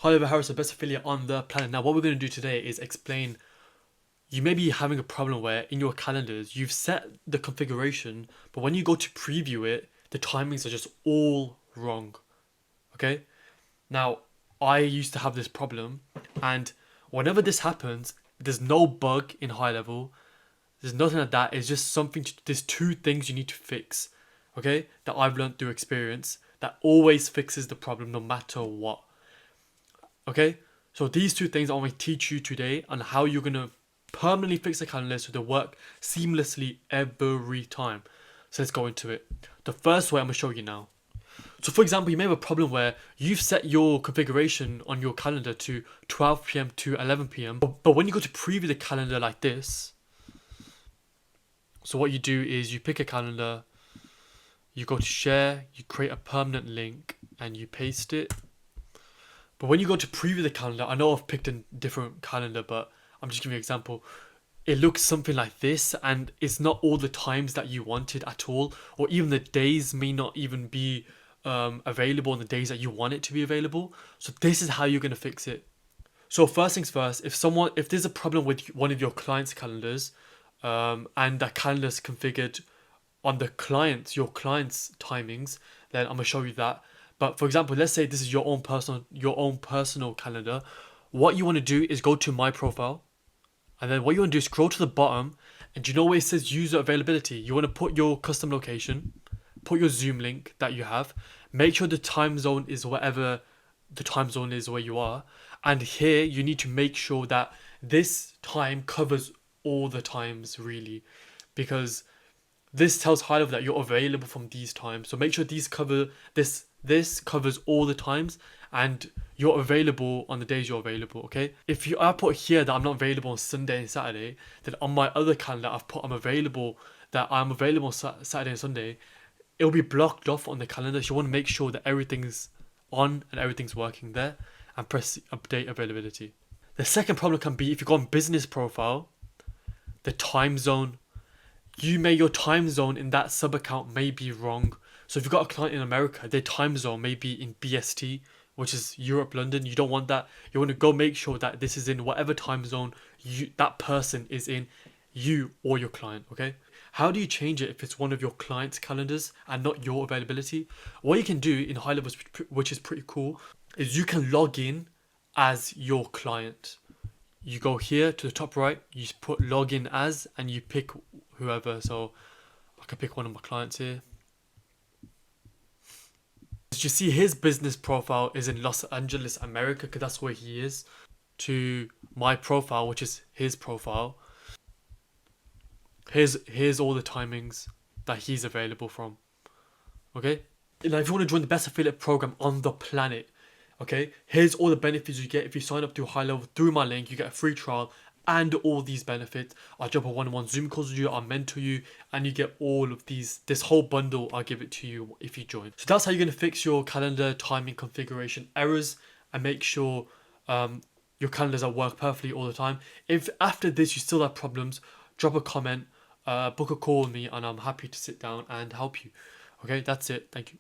Highlevel Harris, the best affiliate on the planet. Now, what we're going to do today is explain. You may be having a problem where in your calendars you've set the configuration, but when you go to preview it, the timings are just all wrong. Okay? Now, I used to have this problem, and whenever this happens, there's no bug in Highlevel. There's nothing like that. It's just something. There's two things you need to fix. Okay? That I've learned through experience. That always fixes the problem no matter what. Okay, so these two things I want to teach you today on how you're going to permanently fix the calendar so they work seamlessly every time. So let's go into it. The first way I'm going to show you now. So for example, you may have a problem where you've set your configuration on your calendar to 12 p.m. to 11 p.m. But when you go to preview the calendar like this, so what you do is you pick a calendar, you go to share, you create a permanent link and you paste it. But when you go to preview the calendar, I know I've picked a different calendar, but I'm just giving you an example. It looks something like this, and it's not all the times that you wanted at all, or even the days may not even be available on the days that you want it to be available. So this is how you're going to fix it. So first things first, if there's a problem with one of your clients' calendars, and that calendar is configured on your client's timings, then I'm going to show you that. But for example, let's say this is your own personal calendar. What you want to do is go to my profile, and then what you want to do is scroll to the bottom, and you know where it says user availability? You want to put your custom location, put your Zoom link that you have, make sure the time zone is whatever the time zone is where you are, and here you need to make sure that this time covers all the times really, because this tells Highlevel that you're available from these times. So make sure these cover this. This covers all the times, and you're available on the days you're available. Okay. If I put here that I'm not available on Sunday and Saturday, then on my other calendar I've put I'm available on Saturday and Sunday. It'll be blocked off on the calendar. So you want to make sure that everything's on and everything's working there, and press update availability. The second problem can be if you go on business profile, the time zone. Your time zone in that sub account may be wrong. So if you've got a client in America, their time zone may be in BST, which is Europe, London. You don't want that. You want to go make sure that this is in whatever time zone that person is in, you or your client, okay? How do you change it if it's one of your client's calendars and not your availability? What you can do in Highlevel, which is pretty cool, is you can log in as your client. You go here to the top right, you put login as, and you pick whoever. So I can pick one of my clients here. As you see, his business profile is in Los Angeles, America, because that's where he is. To my profile, which is his profile, here's all the timings that he's available from. Okay? Now, if you want to join the best affiliate program on the planet, okay, here's all the benefits you get if you sign up to Highlevel through my link. You get a free trial and all these benefits. I'll jump on one-on-one Zoom calls with you, I'll mentor you, and you get all of this whole bundle. I'll give it to you if you join. So that's how you're going to fix your calendar timing configuration errors and make sure your calendars work perfectly all the time. If after this you still have problems, drop a comment, book a call with me, and I'm happy to sit down and help you. Okay, that's it. Thank you.